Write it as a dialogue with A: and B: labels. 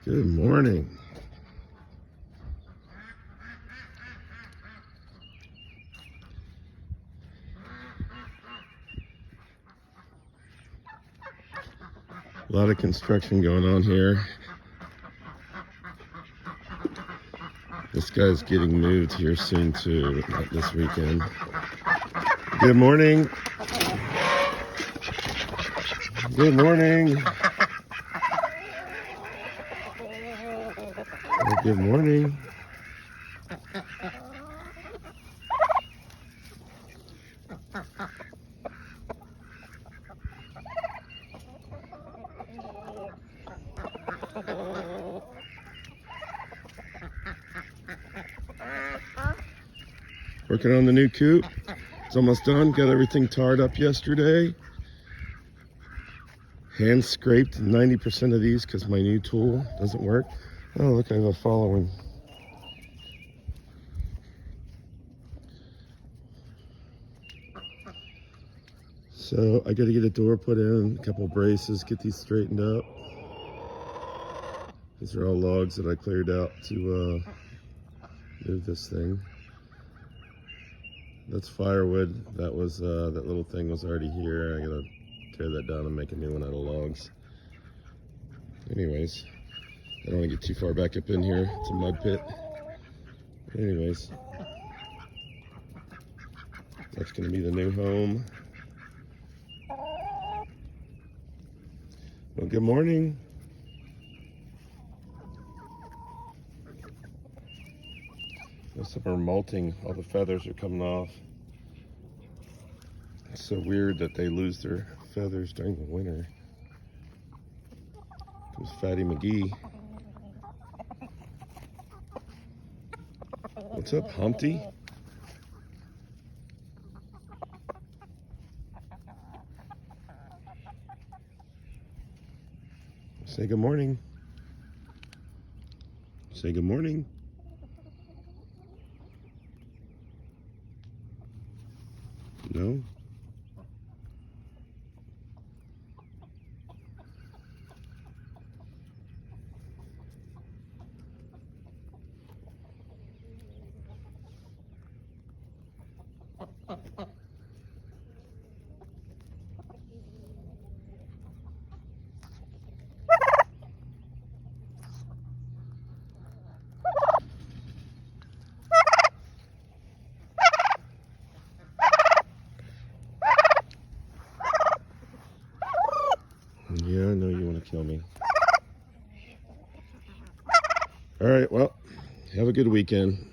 A: Good morning. A lot of construction going on here. This guy's getting moved here soon too, not this weekend. Good morning. Good morning. Good morning. Working on the new coop. It's almost done. Got everything tarred up yesterday. Hand scraped 90% of these because my new tool doesn't work. Oh, look, I have a following. So I got to get a door put in, a couple braces, get these straightened up. These are all logs that I cleared out to move this thing. That's firewood. That was that little thing was already here. I gotta tear that down and make a new one out of logs. Anyways, I don't want to get too far back up in here. It's a mud pit. Anyways, that's gonna be the new home. Well, good morning. Most of them are molting. All the feathers are coming off. It's so weird that they lose their feathers during the winter. It was Fatty McGee. What's up, Humpty? Say good morning. Say good morning. No? Yeah, I know you want to kill me. All right, well, have a good weekend.